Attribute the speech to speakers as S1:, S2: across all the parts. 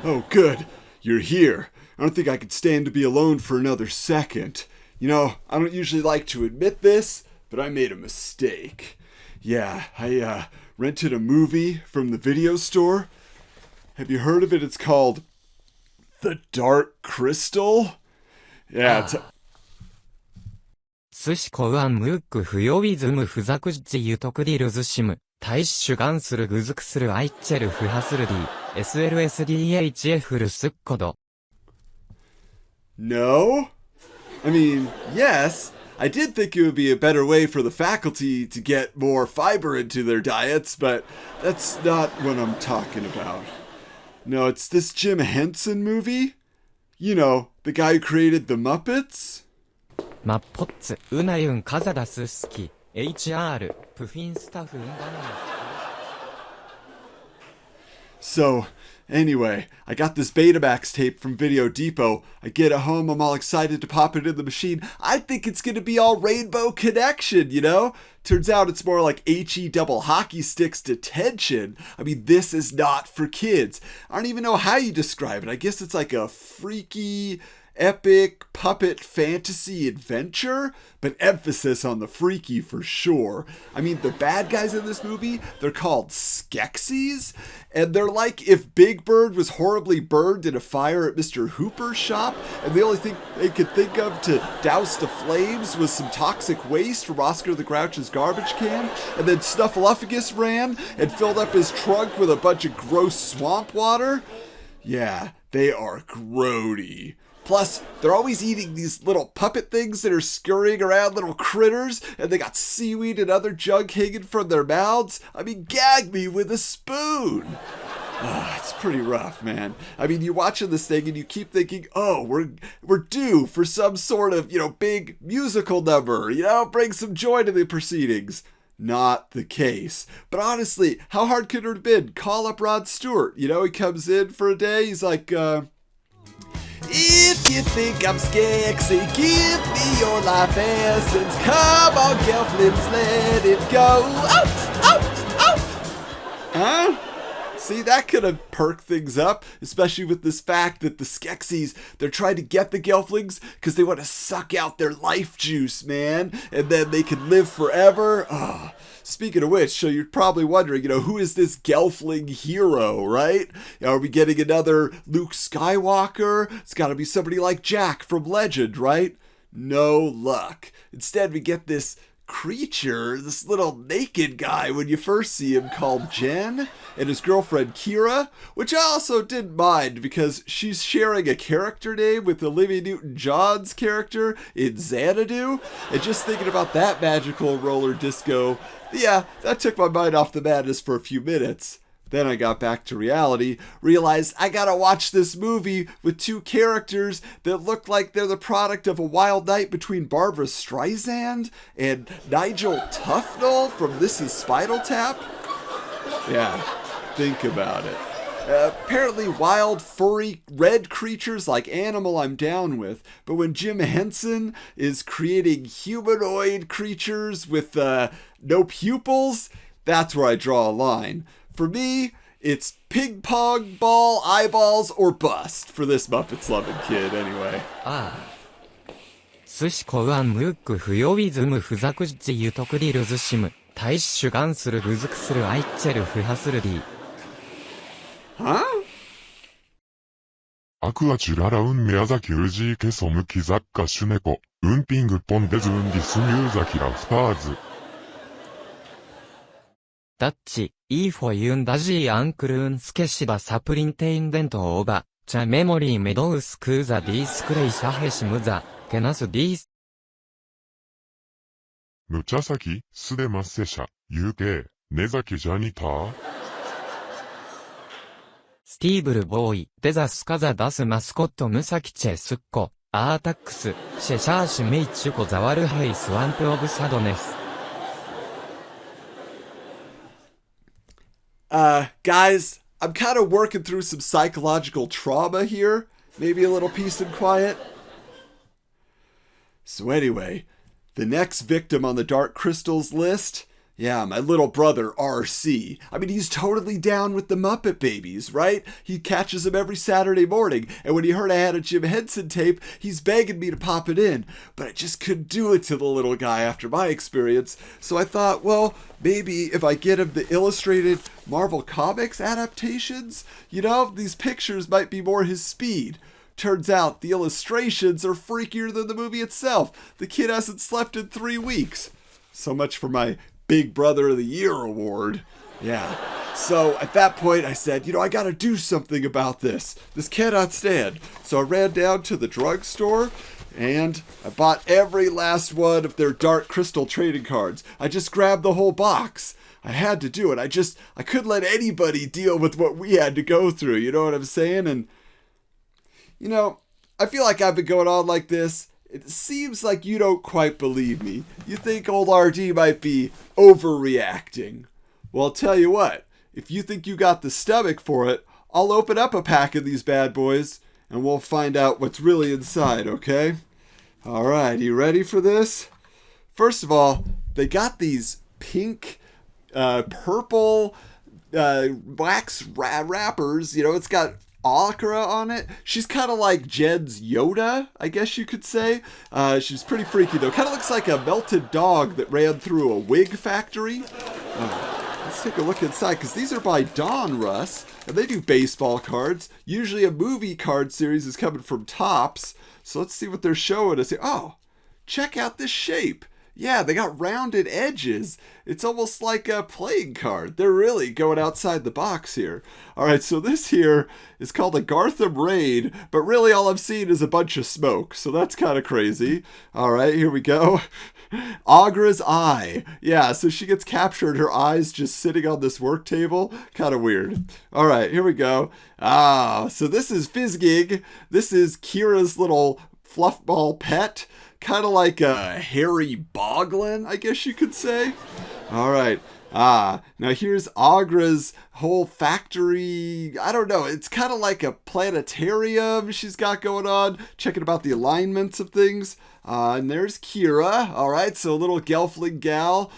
S1: Oh, good. You're here. I don't think I could stand to be alone for another second. You know, I don't usually like to admit this, but I made a mistake. Yeah, I rented a movie from the video store. Have you heard of it? It's called The Dark Crystal? Yeah, it's...
S2: 寿司コウアンムーック不予備ズム不作時ユトクリルズシム大使主眼するグズクするアイッチェルフハスルディ SLSDHF ルスッコド
S1: No? I mean, yes. I did think it would be a better way for the faculty to get more fiber into their diets, but that's not what I'm talking about. No, it's this Jim Henson movie. You know, the guy who created the Muppets.
S2: マッポッツウナユンカザダススキ HR プフィンスタフンバナナ
S1: So, anyway, I got this Betamax tape from Video Depot. I get it home, I'm all excited to pop it in the machine. I think it's gonna be all Rainbow Connection, you know? Turns out it's more like HE double hockey sticks detention. I mean, this is not for kids. I don't even know how you describe it. I guess it's like a freaky, epic puppet fantasy adventure, but emphasis on the freaky for sure. I mean, the bad guys in this movie, they're called Skeksis, and they're like if Big Bird was horribly burned in a fire at Mr. Hooper's shop, and the only thing they could think of to douse the flames was some toxic waste from Oscar the Grouch's garbage can, and then Snuffleupagus ran and filled up his trunk with a bunch of gross swamp water. Yeah, they are grody. Plus, they're always eating these little puppet things that are scurrying around, little critters, and they got seaweed and other junk hanging from their mouths. I mean, gag me with a spoon. It's pretty rough, man. I mean, you're watching this thing and you keep thinking, oh, we're due for some sort of, big musical number, bring some joy to the proceedings. Not the case. But honestly, how hard could it have been? Call up Rod Stewart. He comes in for a day, he's like, if you think I'm sexy, give me your life essence. Come on, Gelflips, let it go. Out, out, out. Huh? See, that could have perked things up, especially with this fact that the Skeksis, they're trying to get the Gelflings because they want to suck out their life juice, man. And then they can live forever. Speaking of which, so you're probably wondering, who is this Gelfling hero, right? Are we getting another Luke Skywalker? It's got to be somebody like Jack from Legend, right? No luck. Instead, we get this creature, this little naked guy when you first see him, called Jen, and his girlfriend Kira, which I also didn't mind because she's sharing a character name with Olivia Newton-John's character in Xanadu, and just thinking about that magical roller disco, yeah, that took my mind off the madness for a few minutes. Then I got back to reality, realized I gotta watch this movie with two characters that look like they're the product of a wild night between Barbara Streisand and Nigel Tufnell from This Is Spinal Tap. Yeah, think about it. Apparently wild, furry, red creatures like Animal I'm down with, but when Jim Henson is creating humanoid creatures with no pupils, that's where I draw a line. For me, it's ping pong ball, eyeballs, or bust for this Muppets loving kid anyway.
S2: 寿司コウアンムーック不予備ズム不作時ユトクリルズシム大使主眼するグズクするアイッチェルフハスルディ
S1: Huh?
S3: 아쿠아 쥬라라운 메아자키 을지이케 소무키 작가 슈네코 은핑그 폰데즈 은디스 뮤자키 라프타ーズ
S2: ダッチ、イーフォユンダジーアンクルーンスケシバサプリンテインデントオーバ、チャメモリーメドウスクーザディースクレイシャヘシムザ、ケナスディース。
S3: ムチャサキ、スデマッセシャ、ユーケー、ネザキジャニター
S2: スティーブルボーイ、デザスカザダスマスコットムサキチェスッコ、アータックス、シェシャーシメイチュコザワルハイスワンプオブサドネス。
S1: Guys, I'm kind of working through some psychological trauma here. Maybe a little peace and quiet. So anyway, the next victim on the Dark Crystal's list, Yeah, my little brother, RC. I mean, he's totally down with the Muppet Babies, right? He catches them every Saturday morning, and when he heard I had a Jim Henson tape, he's begging me to pop it in. But I just couldn't do it to the little guy after my experience, so I thought, well, maybe if I get him the illustrated Marvel Comics adaptations, these pictures might be more his speed. Turns out the illustrations are freakier than the movie itself. The kid hasn't slept in 3 weeks. So much for my Big Brother of the Year award. Yeah. So at that point I said, I gotta do something about this. This cannot stand. So I ran down to the drugstore and I bought every last one of their Dark Crystal trading cards. I just grabbed the whole box. I had to do it. I couldn't let anybody deal with what we had to go through. You know what I'm saying? And, I feel like I've been going on like this. It seems like you don't quite believe me. You think old RD might be overreacting. Well, I'll tell you what. If you think you got the stomach for it, I'll open up a pack of these bad boys, and we'll find out what's really inside, okay? All right, you ready for this? First of all, they got these pink, purple wax wrappers. It's got Akira on it. She's kind of like Jed's Yoda, I guess you could say. She's pretty freaky though. Kind of looks like a melted dog that ran through a wig factory. Let's take a look inside, because these are by Don Russ, and they do baseball cards. Usually a movie card series is coming from Topps. So let's see what they're showing us here. Oh, check out this shape. Yeah, they got rounded edges. It's almost like a playing card. They're really going outside the box here. All right, so this here is called a Gartham Raid, but really all I'm seeing is a bunch of smoke, so that's kind of crazy. All right, here we go. Agra's eye. Yeah, so she gets captured, her eye's just sitting on this work table. Kind of weird. All right, here we go. So this is Fizzgig. This is Kira's little fluffball pet. Kind of like a Harry Boglin, I guess you could say. All right. Now here's Agra's whole factory. I don't know. It's kind of like a planetarium she's got going on. Checking about the alignments of things. And there's Kira. All right. So a little Gelfling gal.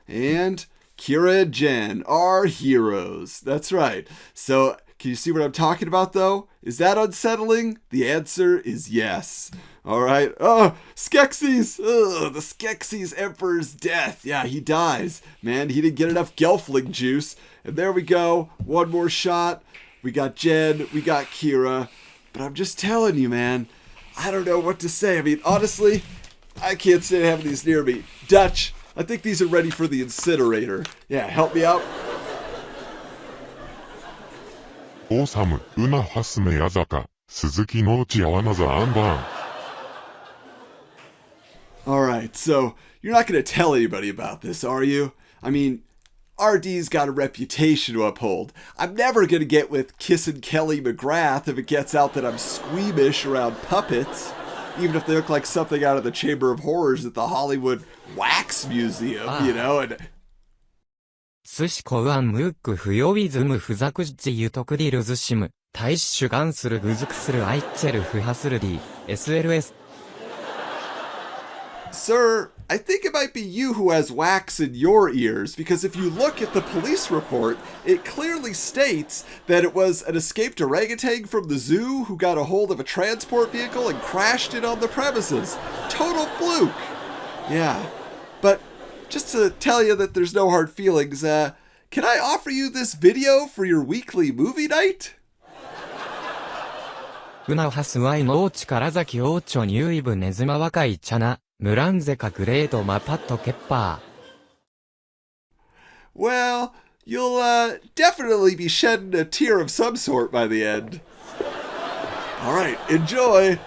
S1: And Kira and Jen are heroes. That's right. So can you see what I'm talking about, though? Is that unsettling? The answer is yes. All right. Oh, Skeksis. The Skeksis Emperor's death. Yeah, he dies. Man, he didn't get enough Gelfling juice. And there we go. One more shot. We got Jen. We got Kira. But I'm just telling you, man, I don't know what to say. I mean, honestly, I can't stand having these near me. Dutch, I think these are ready for the incinerator. Yeah, help me out.
S3: オーサム、ウナハスメヤザカ、鈴木のうちやわなざアンバーン。
S1: Alright, so you're not going to tell anybody about this, are you? I mean, RD's got a reputation to uphold. I'm never going to get with Kissin' Kelly McGrath if it gets out that I'm squeamish around puppets, even if they look like something out of the Chamber of Horrors at the Hollywood Wax Museum, and...
S2: 寿司コウアンムーック不予備ズム不作時ユトクディルズシム、大使主眼するぐずくするアイッチェル不破する D、SLS。Sir,
S1: I think it might be you who has wax in your ears, because if you look at the police report, it clearly states that it was an escaped orangutan from the zoo who got a hold of a transport vehicle and crashed it on the premises. Total fluke. Yeah, but just to tell you that there's no hard feelings, can I offer you this video for your weekly movie night?
S2: ウナハスワイのオーチから崎オーチョニューイブネズマ若いチャナ、ムランゼカグレートマパットケッパー。
S1: Well, you'll definitely be shedding a tear of some sort by the end. Alright, enjoy!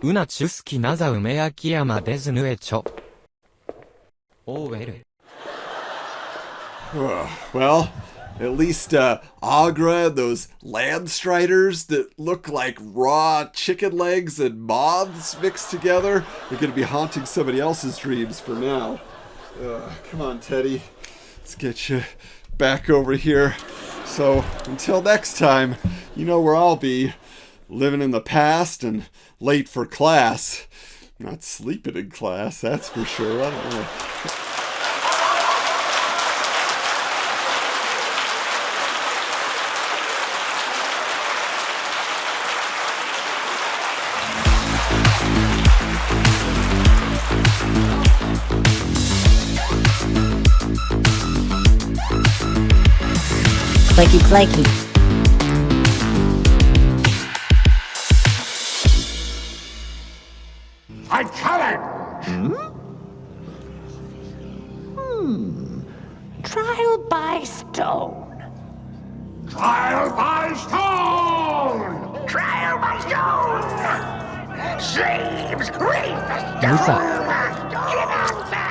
S2: ウナチュスキナザウメヤキヤマデズヌエチョ。Oh, wait.
S1: Well, at least Agra and those Landstriders that look like raw chicken legs and moths mixed together are going to be haunting somebody else's dreams for now. Come on, Teddy. Let's get you back over here. So, until next time, you know where I'll be. Living in the past and late for class. Not sleeping in class, that's for sure. I don't know.
S4: Clanky clanky.
S5: I challenge!
S6: Trial by stone.
S5: Trial by stone!
S6: Trial by stone! Slaves, rapists,
S2: Musa.
S6: give on back!